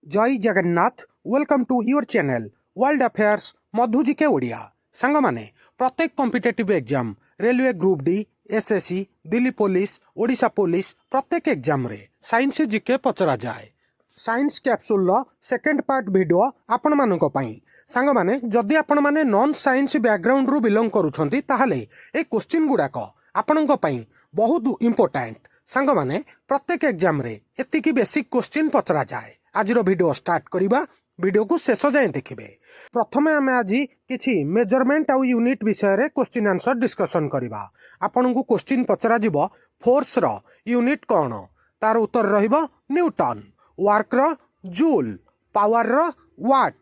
जय Jagannath. Welcome to your channel world affairs Madhu GK Odia. सांग माने प्रत्येक competitive exam railway group D, SSC, Delhi police, Odisha police प्रत्येक एग्जाम रे साइंस जीके पचरा जाए। साइंस कैप्सूल रो सेकंड पार्ट वीडियो आपण मानको पई। सांग माने जदि आपण माने नॉन साइंस बैकग्राउंड रु बिलोंग करूछंती ताहाले ए क्वेश्चन गुडाक आपणको पई बहुत इंपोर्टेंट। सांग माने प्रत्येक एग्जाम रे एतिकी बेसिक क्वेश्चन पचरा जाए। आज वीडियो स्टार्ट करिबा, वीडियो को शेष जाए देखिबे। प्रथमे आमे आज किछि मेजरमेंट आउ यूनिट विषय रे क्वेश्चन आंसर डिस्कशन करिबा। आपन को क्वेश्चन पचरा जिवो फोर्स रो यूनिट कोन, तार उत्तर रहिबो न्यूटन, वर्क रो जूल, पावर रो वाट,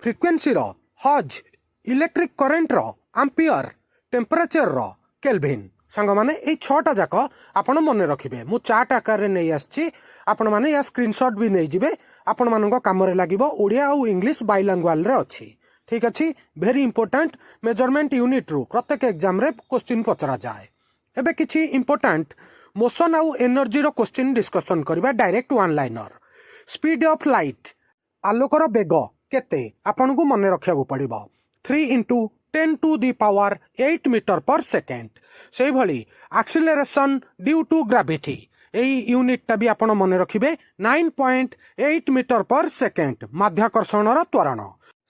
फ्रीक्वेंसी रो हर्ट्ज, इलेक्ट्रिक करंट रो एम्पियर, टेम्परेचर रो केल्विन। सांग माने ए 6टा जाक आपण मन रखिबे। मु चार्ट आकार रे नै आछि, आपण माने या स्क्रीनशॉट भी नै जिबे। आपण मानको काम रे लागिबो। ओडिया और इंग्लिश बाइलिंगुअल रे अछि। ठीक अछि, वेरी इंपोर्टेंट। मेजरमेंट यूनिट रु प्रत्येक एग्जाम रे क्वेश्चन पचरा जाए। एबे किछि इंपोर्टेंट मोशन आउ एनर्जी रो क्वेश्चन डिस्कशन करबा। Direct one liner. Speed of light, आलोकर बेग केते आपण को मन रखिया पड़िबो। 3 × 10⁸ मीटर पर सेकेंड। से भली एक्सीलरेशन ड्यू टू ग्रेविटी, एई यूनिट टा भी आपण मन रखिबे 9.8 मीटर पर सेकेंड। माध्याकर्षण रो त्वरण।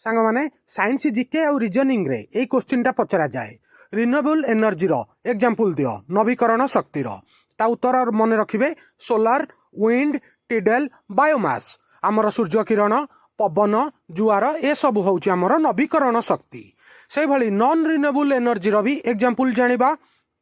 सांग माने साइंस जीके और रीजनिंग रे एई क्वेश्चन टा पचरा जाए। रिन्यूएबल एनर्जी रो एग्जांपल दियो, नवीकरण शक्ति रो। ता उत्तर मन रखिबे सोलार, विंड, टिडेल, बायोमास। हमर सूर्य किरण, पवन, जुआर ए सब होउची हमर नवीकरण शक्ति। से भली नॉन रिन्यूएबल एनर्जी रो भी एग्जांपल जानिबा।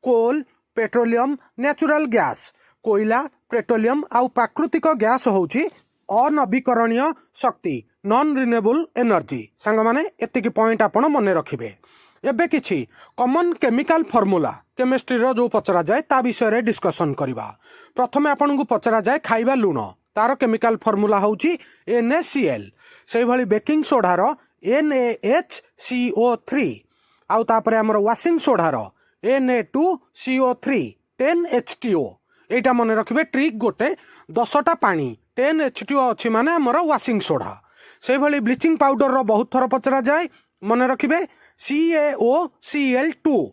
कोल, पेट्रोलियम, नेचुरल गैस। कोयला, पेट्रोलियम आउ प्राकृतिक गैस होउची अनवीकरणीय शक्ति, नॉन रिन्यूएबल एनर्जी। सांग माने एतिकी पॉइंट आपण मन रखिबे। एबे किछि कॉमन केमिकल फार्मूला केमिस्ट्री रो जो पचरा जाए ता विषय रे डिस्कशन करिबा। प्रथमे आपण को पचरा जाए खाइबा लूण, तार केमिकल फार्मूला होउची NaCl। से भली बेकिंग सोडा रो NaHCO3 आउ तापरे हमर वाशिंग सोडा रो Na2CO3 10H2O। एटा मन रखिबे ट्रिक गोटे 10टा पानी 10H2O अछि माने हमर वाशिंग सोडा। से भली ब्लीचिंग पाउडर रो बहुत थर पचरा जाए, मन रखिबे CaOCl2।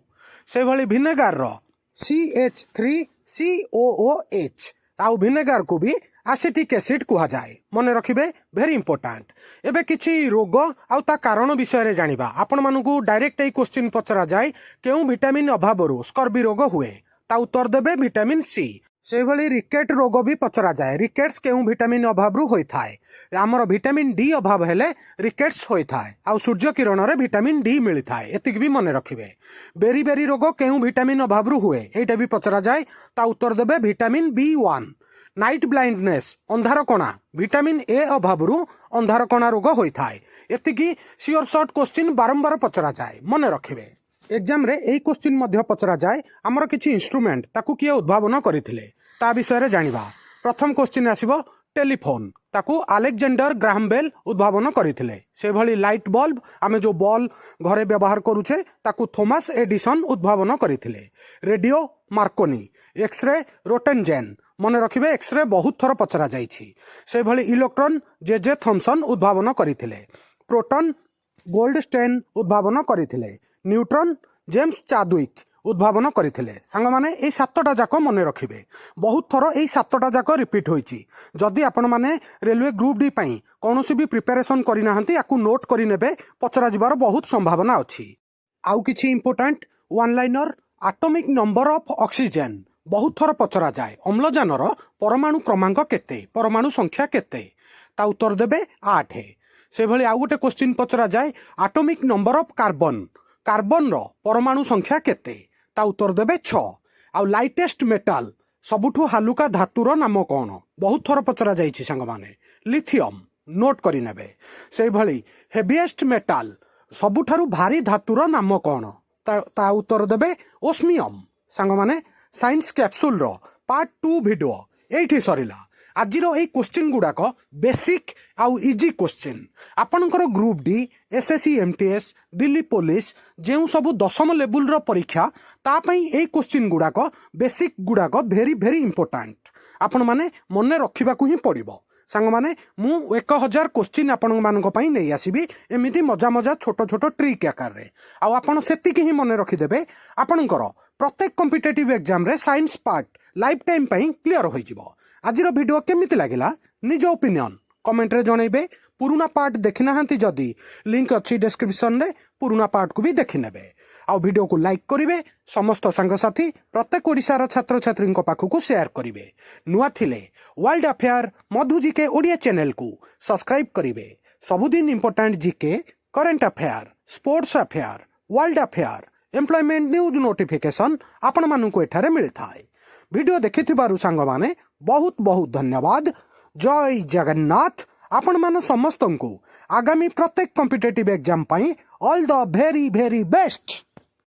से भली विनेगार रो CH3COOH आउ विनेगार को भी एसिटिक एसिड कुहा जाए, मन रखिबे। Very important. एबे किछि रोग आउ ता कारण विषय रे जानिबा। आपण मानकू डायरेक्ट ए क्वेश्चन पचरा जाए केउ विटामिन अभाव स्कर्बी रोग हुए, ता उत्तर देबे विटामिन सी। से भली रिकेट रोग भी पचरा जाए। रिकेट्स केउ विटामिन अभाव रु होई थाए। हमर विटामिन डी अभाव हेले रिकेट्स होई थाए। आउ सूर्य किरण रे विटामिन डी मिली थाए, एतिक भी मन रखिबे। बेरी बेरी रोग केउ विटामिन अभाव रु हुए, एटा भी पचरा जाए, ता उत्तर देबे विटामिन B1। नाइट ब्लाइंडनेस, अंधार कणा, विटामिन ए अभाव रु अंधार कणा रोग होई थाए। एतिकी श्योर शॉर्ट क्वेश्चन बारंबार पचरा जाए, मन रखिबे। एग्जाम रे एई क्वेश्चन मध्य पचरा जाए हमर किछि इंस्ट्रूमेंट ताकू किए उद्भावन करिथिले ता विषय रे जानिबा। प्रथम क्वेश्चन आसीबो टेलीफोन, ताकू अलेक्जेंडर ग्राहम बेल उद्भावन करिथिले। से भली लाइट बल्ब, आमे जो बल्ब घरे व्यवहार करूछे ताकू थॉमस एडिसन उद्भावन करिथिले। रेडियो मार्कोनी, एक्सरे रोटेनजेन, मन रखिबे एक्सरे बहुत थर पचरा जाइछि। से भली इलेक्ट्रॉन जे थॉमसन उद्भावन करिथिले। प्रोटॉन गोल्डस्टेन उद्भावन करिथिले। न्यूट्रॉन जेम्स चादविक उद्भावन करिथिले। सांग माने ए 7टा जाक मन रखिबे। बहुत थर ए 7टा जाक रिपीट होइछि। जदि आपण माने रेलवे ग्रुप डी पई कोनोसी भी प्रिपरेशन करि नाहंती, याकू नोट करि नेबे, पचरा जिबार बहुत संभावना अछि। आउ किछि important one liner. Atomic number of oxygen बहुत थर पचरा जाए। अम्लजान रो परमाणु क्रमांक केते, परमाणु संख्या केते, ता उत्तर देबे 8। से भली आउ गोटे क्वेश्चन पचरा जाए atomic number of carbon, carbon रो परमाणु संख्या केते, ता उत्तर देबे 6। आउ लाइटेस्ट मेटल, सबुठु हालुका धातुर नाम कोन, बहुत थर पचरा जाइछि संग माने लिथियम, नोट करि नेबे। से भली हेवीएस्ट मेटल, सबुठारु भारी धातुर नाम कोन, ता उत्तर देबे ओस्मियम। संग माने साइंस कैप्सूल रो पार्ट 2 वीडियो एठी सरिला। आज ए क्वेश्चन गुड़ाक बेसिक आउ इजी क्वेश्चन। आपणकर group D, SSC, MTS, Delhi police जो सब 10म लेवल रो परीक्षा तापई ए क्वेश्चन गुड़ाक बेसिक गुड़ाक भेरी भेरी इंपोर्टेंट। आपण माने मन रखिबा को ही पड़िबो। सांग माने मु 1000 क्वेश्चन आपण मानक पई नै आसीबी एमिति मजा मजा छोट छोट ट्रिक आकार रे आ आपण सेतिक ही मन रखि देबे आपणकर प्रत्येक कॉम्पिटिटिव एग्जाम रे साइंस पार्ट लाइफ टाइम पई क्लियर होई जिवो। आजिर वीडियो केमिति लागिला निज ओपिनियन कमेंट रे जणैबे। पुराना पार्ट देखि नाहंती जदी लिंक अछि डिस्क्रिप्शन रे पुराना पार्ट को भी देखि नेबे। आ वीडियो को लाइक करिवे समस्त संगसाथी प्रत्येक ओडिशार छात्र छात्री पाखक शेयर करिवे। नुआ थिले वर्ल्ड अफेयर मधु जीके ओडिया चैनल को सब्सक्राइब करिवे। सबुदिन important GK current affair sports affair world affair employment news notification आपण मानकु एठारे मिलथाय। वीडियो देखिथिबारु सांग माने बहुत बहुत धन्यवाद। जय जगन्नाथ। आपण मान समस्त को आगामी प्रत्येक competitive exam pi all the very very best.